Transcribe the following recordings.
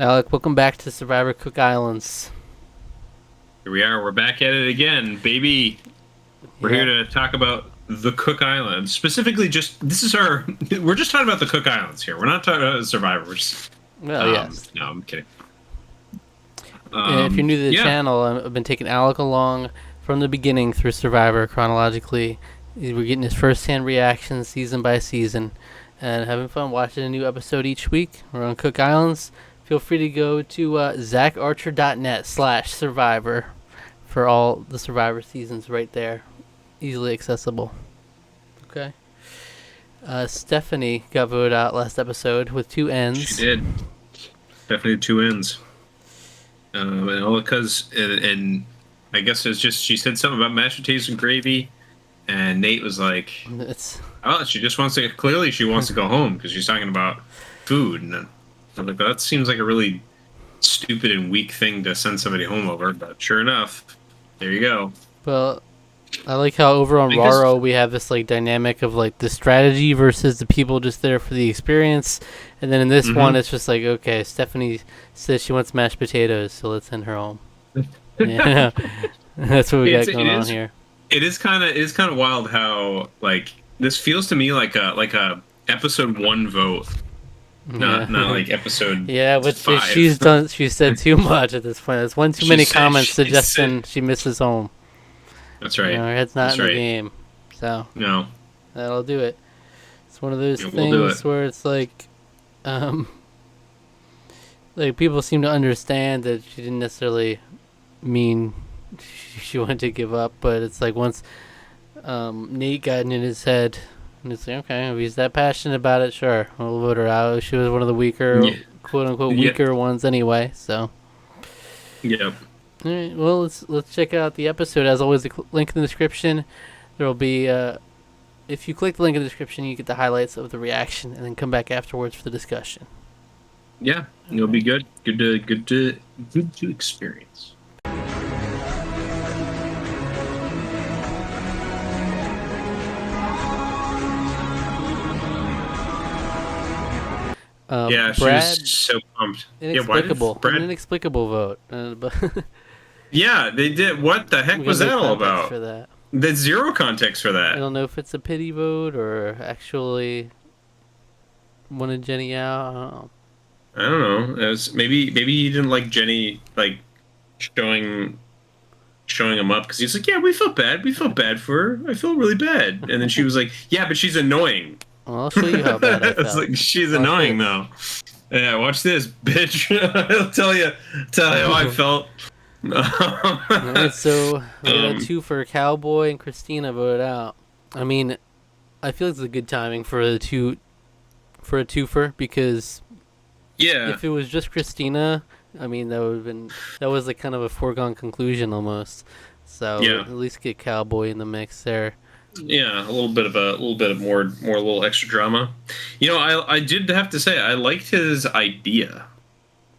Alec, welcome back to Survivor Cook Islands. Here we are. We're back at it again, baby. We're here to talk about the Cook Islands. Specifically, we're just talking about the Cook Islands here. We're not talking about Survivor. Yes. No, I'm kidding. If you're new to the channel, I've been taking Alec along from the beginning through Survivor chronologically. We're getting his first-hand reactions season by season and having fun watching a new episode each week. We're on Cook Islands. Feel free to go to zacharcher.net/survivor for all the Survivor seasons right there. Easily accessible. Okay. Stephanie got voted out last episode with 2 ends. She did. Definitely 2 ends. And all because, and I guess it's just, she said something about mashed potatoes and gravy, and Nate was like, she just wants to, clearly she wants to go home because she's talking about food. And I'm like, that seems like a really stupid and weak thing to send somebody home over, but sure enough, there you go. Well, I like how over on Raro we have this like dynamic of like the strategy versus the people just there for the experience, and then in this one it's just like, okay, Stephanie says she wants mashed potatoes, so let's send her home. Yeah, that's what we got going on here. It is kind of wild how like this feels to me like a episode 1 vote, not like episode. Yeah, but 5. She said too much at this point. There's one too many comments suggesting she misses home. That's right. Her head's not in the game, so no, that'll do it. It's one of those things where it's like people seem to understand that she didn't necessarily mean she wanted to give up, but it's like once Nate got in his head, and it's like, okay, if he's that passionate about it, sure, we'll vote her out. She was one of the weaker, quote unquote, weaker ones anyway. So. Yep. All right, well, let's check out the episode. As always, the link in the description. There will be, if you click the link in the description, you get the highlights of the reaction, and then come back afterwards for the discussion. Yeah, it'll be good. Good to experience. Yeah, she was so pumped. Inexplicable. An inexplicable vote. But yeah, they did. What the heck was that all about? For that. There's zero context for that. I don't know if it's a pity vote or actually wanted Jenny out. I don't know. It was maybe he didn't like Jenny like showing him up because he's like, yeah, we felt bad for her. I feel really bad. And then she was like, yeah, but she's annoying. Well, I'll show you how bad I felt. It's like, she's annoying though. Yeah, watch this, bitch. I'll tell you how I felt. Alright, so we got a 2 for Cowboy and Christina voted out. I mean, I feel it's a good timing for a twofer because if it was just Christina, I mean that was like kind of a foregone conclusion almost. So at least get Cowboy in the mix there. Yeah, a little bit of more extra drama. You know, I did have to say I liked his idea.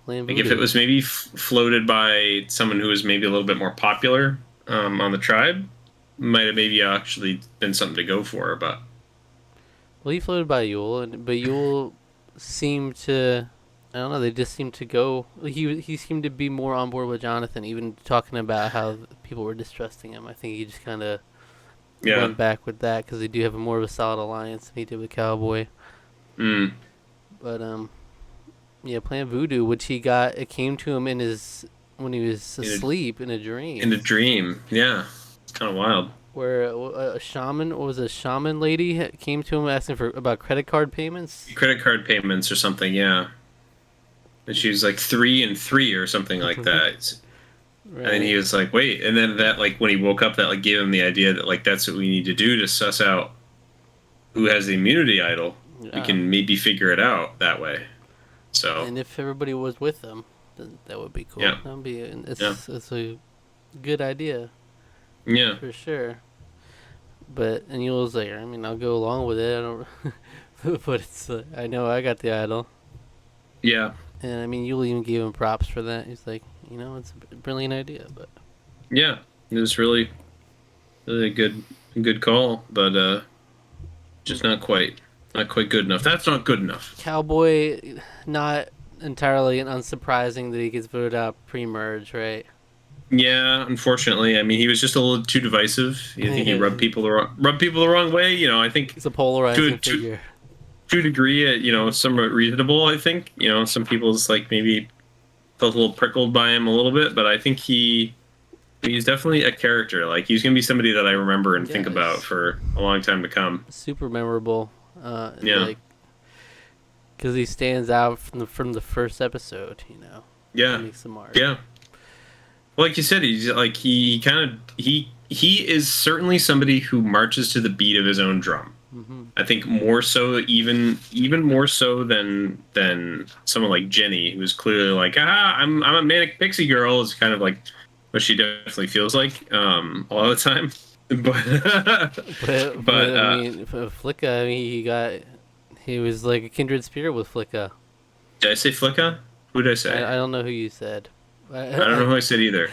Like if it was maybe floated by someone who was maybe a little bit more popular on the tribe, might have maybe actually been something to go for. But well, he floated by Yule, but Yule seemed to, I don't know, they just seemed to go. He seemed to be more on board with Jonathan, even talking about how people were distrusting him. I think he just kind of went back with that because they do have more of a solid alliance than he did with Cowboy. But playing Voodoo, which it came to him when he was asleep in a dream. In a dream, yeah, it's kind of wild. Where a shaman lady came to him asking about credit card payments. Credit card payments or something, yeah. And she was like 3 and 3 or something like that. Right. And he was like, wait. And then that, like, when he woke up, that, like, gave him the idea that, like, that's what we need to do to suss out who has the immunity idol. Yeah. We can maybe figure it out that way. So. And if everybody was with them, then that would be cool. Yeah. It's a good idea. Yeah. For sure. And you was like, I mean, I'll go along with it. I don't, but it's, I know I got the idol. Yeah. And I mean, you'll even give him props for that. He's like, it's a brilliant idea, but yeah, it was really a good call, but just not quite good enough. That's not good enough. Cowboy, not entirely unsurprising that he gets voted out pre-merge, right? Yeah, unfortunately, I mean, he was just a little too divisive. I think he rubbed people the wrong way. I think He's a to polarizing to figure. to a degree, somewhat reasonable. I think some people's like maybe felt a little prickled by him a little bit, but I think he's definitely a character. Like he's gonna be somebody that I remember and think about for a long time to come. Super memorable. Yeah. Like, because he stands out from the first episode. Yeah. He makes the mark. Yeah. Well, like you said, he's like he is certainly somebody who marches to the beat of his own drum. Mm-hmm. I think more so, even more so than someone like Jenny, who's clearly like, I'm a manic pixie girl, is kind of like what she definitely feels like a lot of the time. But I mean, Flicka, I mean, he was like a kindred spirit with Flicka. Did I say Flicka? Who did I say? I don't know who you said. I don't know who I said either.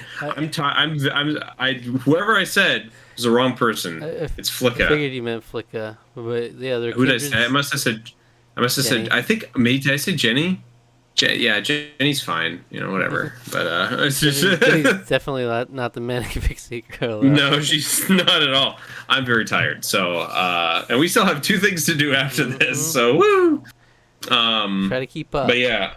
Whoever I said was the wrong person. It's Flicka. I figured you meant Flicka, but yeah, they're. Who did I say? I must have said. I think maybe did I say Jenny? Yeah, Jenny's fine. Whatever. But it's just Jenny's definitely not the manic pixie girl. No, she's not at all. I'm very tired. So and we still have 2 things to do after this. So woo. Try to keep up. But yeah.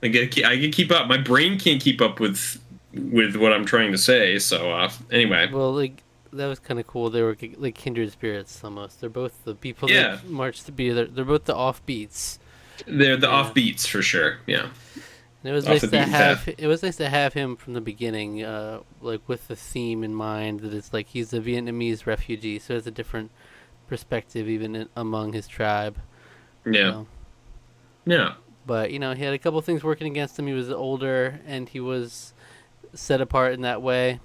I can keep up. My brain can't keep up with what I'm trying to say. So anyway. Well, like that was kind of cool. They were like kindred spirits almost. They're both the people that march to be. They're both the offbeats. They're the offbeats for sure. Yeah. And it was nice to have. It was nice to have him from the beginning, like with the theme in mind that it's like he's a Vietnamese refugee, so it's a different perspective even among his tribe. Yeah. Yeah. But he had a couple things working against him. He was older, and he was set apart in that way.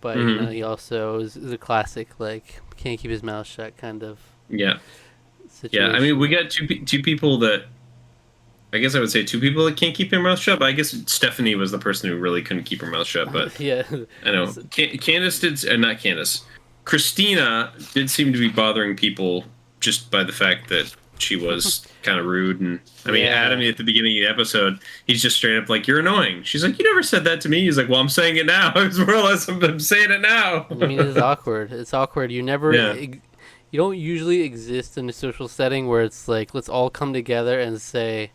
But he also is a classic, like can't keep his mouth shut kind of. Yeah. Situation. Yeah. I mean, we got two people that. I guess I would say 2 people that can't keep their mouth shut. But I guess Stephanie was the person who really couldn't keep her mouth shut. But yeah, I know Candace did, not Candace. Christina did seem to be bothering people just by the fact that she was kind of rude. And I mean, Adam at the beginning of the episode, he's just straight up like, "You're annoying." She's like, "You never said that to me." He's like, "Well, I'm saying it now." It's more or less I'm saying it now. I mean, it's awkward. It's awkward. You never. Yeah. You don't usually exist in a social setting where it's like, let's all come together and say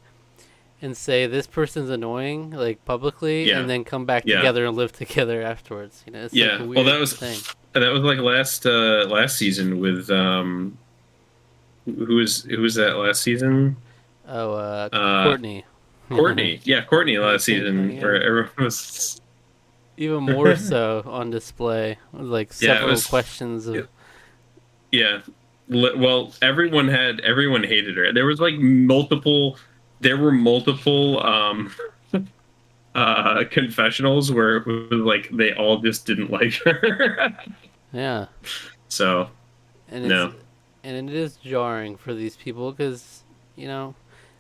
this person's annoying, like publicly, and then come back together and live together afterwards. It's like a weird thing. That was like last season with who was that last season? Oh, Courtney. Courtney, Courtney last season, where everyone was even more so on display, like several questions of. Yeah, well, everyone hated her. There was like multiple. There were multiple confessionals where it was like they all just didn't like her. Yeah. So, and it is jarring for these people because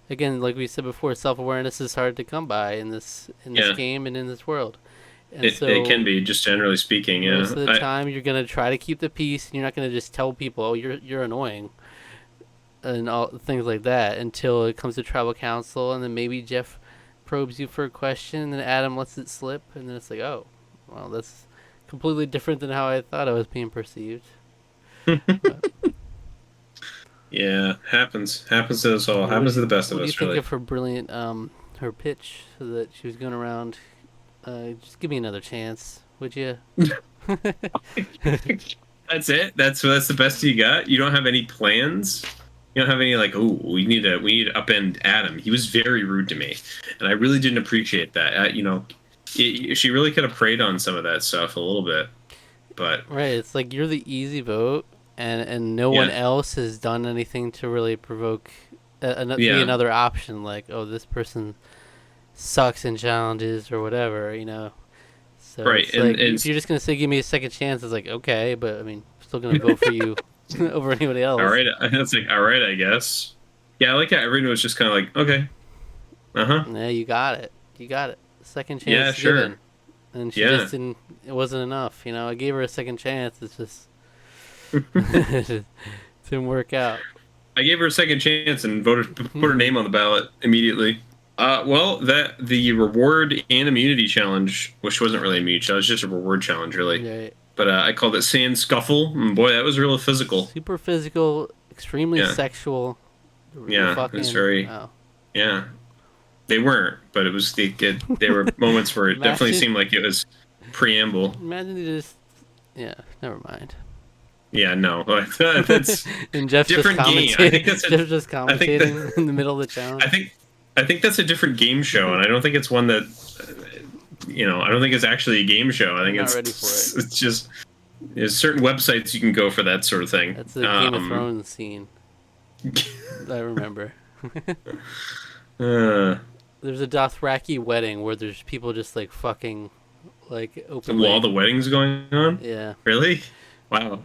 again, like we said before, self-awareness is hard to come by in this game and in this world. And it can be, just generally speaking. Yeah. Most of the time, you're gonna try to keep the peace, and you're not gonna just tell people, "Oh, you're annoying." And all things like that until it comes to tribal council, and then maybe Jeff probes you for a question, and then Adam lets it slip, and then it's like, oh, well, that's completely different than how I thought I was being perceived. Yeah, happens to us all. Happens to the best of us. What do you think of her brilliant her pitch so that she was going around? Just give me another chance, would you? That's it. That's the best you got. You don't have any plans. You don't have any like, oh, we need to upend Adam. He was very rude to me, and I really didn't appreciate that. She really could have preyed on some of that stuff a little bit, but right. It's like you're the easy vote, and no one else has done anything to really provoke be another option. Like, oh, this person sucks in challenges or whatever, So right, it's like, if you're just gonna say give me a second chance, it's like okay, but I mean, I'm still gonna vote for you. Over anybody else. All right, it's like all right, I guess. Yeah, I like how everyone was just kind of like, okay, Yeah, you got it. Second chance. Yeah, sure. Given. And she just didn't. It wasn't enough. I gave her a second chance. It's just it didn't work out. I gave her a second chance and put her name on the ballot immediately. Well, the reward and immunity challenge, which wasn't really a immunity challenge, just a reward challenge, really. Right. But I called it Sand Scuffle. And boy, that was real physical. Super physical, extremely Yeah, sexual. yeah, it was Fucking very. wow. Yeah, they weren't, but it was there were moments where it definitely Imagine, seemed like it was preamble. imagine they just. Yeah, never mind. Yeah, no, that's And Jeff's just different game. I think commentating. that's Jeff's just I think commentating in the middle of the challenge. I think that's a different game show, and I don't think it's one that I don't think it's actually a game show. I think I'm not ready for it. it's just there's certain websites you can go for that sort of thing. That's the Game of Thrones scene. I remember. There's a Dothraki wedding where there's people just like fucking like openly. While the wedding's going on. Yeah. Really? Wow.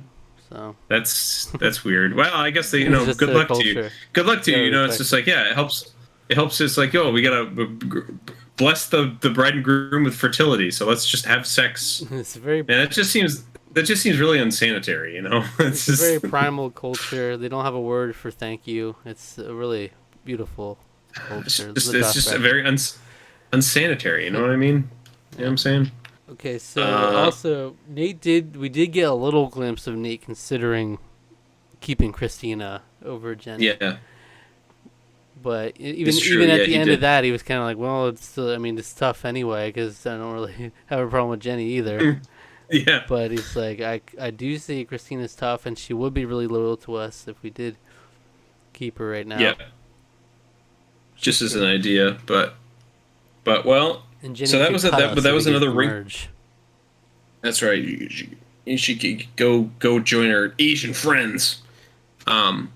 So that's weird. Well, I guess they, it's just good their luck to you. culture. Good luck to you. Yeah, You know, it's respect just like, yeah, it helps. It helps. It's like, oh, we gotta bless the bride and groom with fertility. So let's just have sex. It's very. And that just seems really unsanitary. You know, It's just a very primal culture. They don't have a word for thank you. It's a really beautiful culture. it's just a very unsanitary. You know what I mean? You know what I'm saying? Okay, so also we did get a little glimpse of Nate considering keeping Christina over Jenny. Yeah. But It's true, even at yeah, the he end did. of that, he was kind of like, well, it's tough anyway because I don't really have a problem with Jenny either. Yeah. But he's like, I do see Christina's tough, and she would be really loyal to us if we did keep her right now. Yeah. Just as an idea, but well. And Jenny So that could was cut us but that if was we get another the ring. merge. That's right. You should go join our Asian friends. Right?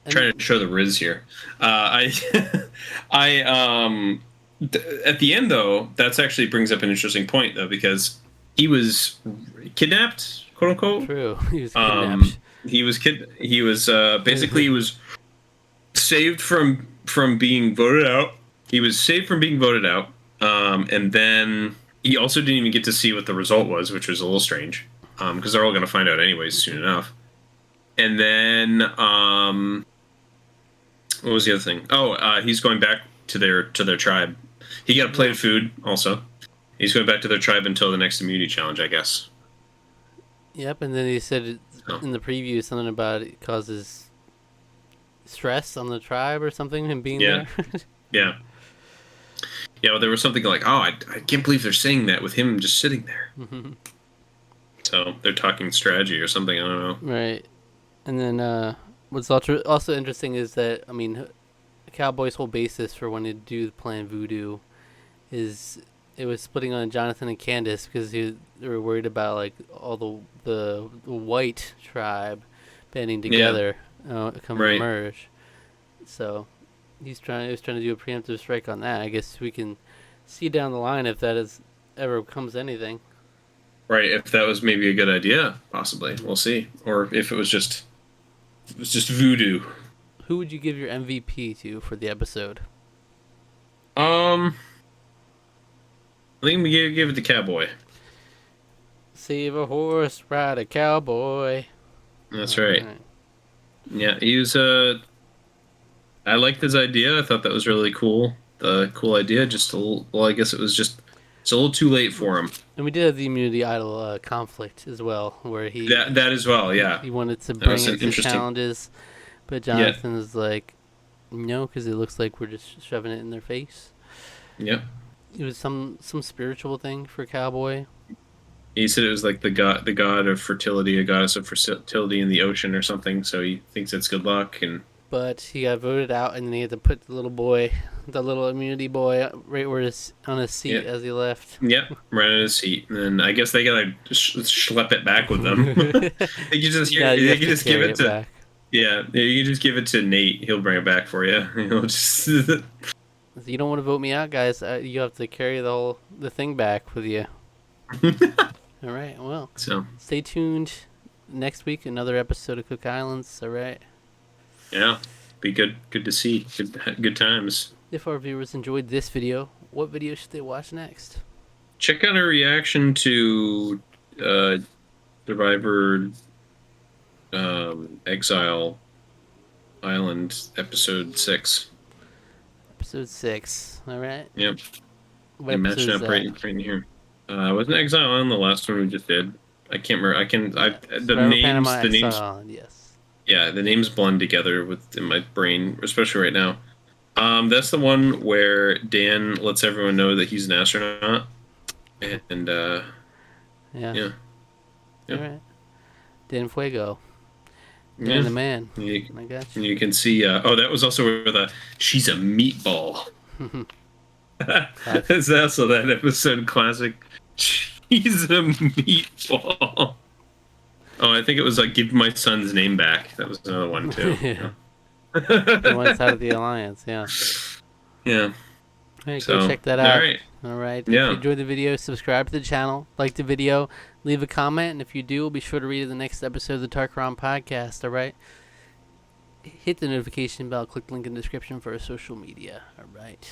Trying to show the Riz here. At the end though, that's actually brings up an interesting point though, because he was kidnapped, quote unquote. True. He was kidnapped. He was basically he was saved from being voted out. He was saved from being voted out. And then he also didn't even get to see what the result was, which was a little strange. Because they're all going to find out anyways soon enough. And then what was the other thing? Oh, he's going back to their tribe. He got a plate of food also. He's going back to their tribe until the next immunity challenge, I guess. Yep, and then he said in the preview something about it causes stress on the tribe or something, him being there. Yeah. Yeah, well, there was something like, oh, I can't believe they're saying that with him just sitting there. Mm-hmm. So they're talking strategy or something, I don't know. Right. And then what's also interesting is that, I mean, Cowboy's whole basis for wanting to do the plan Voodoo is it was splitting on Jonathan and Candace because they were worried about like all the white tribe banding together come right. merge. So he was trying to do a preemptive strike on that. I guess we can see down the line if that ever becomes anything. Right, if that was maybe a good idea, possibly. We'll see. Or if it was just voodoo. Who would you give your MVP to for the episode? I think we give it to Cowboy. Save a horse, ride a cowboy. That's right. Yeah, he was I liked his idea. I thought that was really cool. Cool idea. Just a little, well, I guess it was just it's a little too late for him. And we did have the immunity idol conflict as well, where he that as well. Yeah, he wanted to bring was it to interesting. challenges, but Jonathan is like, no, because it looks like we're just shoving it in their face. Yep. It was some spiritual thing for Cowboy. He said it was like the god of fertility, a goddess of fertility in the ocean or something. So he thinks it's good luck, and but he got voted out, and then he had to put the little immunity boy, right where on his seat as he left. Yep, right on his seat. And then I guess they gotta schlep it back with them. You can just give it to back. Yeah, you can just give it to Nate. He'll bring it back for you. He'll just. You don't want to vote me out, guys. You have to carry the thing back with you. All right. Well, so stay tuned. Next week, another episode of Cook Islands. All right. Yeah, be good. Good to see. Good times. If our viewers enjoyed this video, what video should they watch next? Check out our reaction to Survivor Exile Island, episode 6. Episode 6. All right. Yep. What They matched episode is up that? right in here. Wasn't Exile Island the last one we just did? I can't remember. The Forever names, Panama, the Exile names, Island, yes. yeah, the names blend together in my brain, especially right now. That's the one where Dan lets everyone know that he's an astronaut, and yeah. All right. Dan Fuego. Dan Yeah. the man. You, I got you. you can see. That was also where she's a meatball. It's also that episode classic. She's a meatball. Oh, I think it was like give my son's name back. That was another one too. Yeah. The one side of the alliance, yeah. Yeah. Hey, go check that out. All right. Yeah. If you enjoyed the video, subscribe to the channel, like the video, leave a comment, and if you do, we'll be sure to read it in the next episode of the Tarqaron podcast. All right. Hit the notification bell. Click the link in the description for our social media. All right.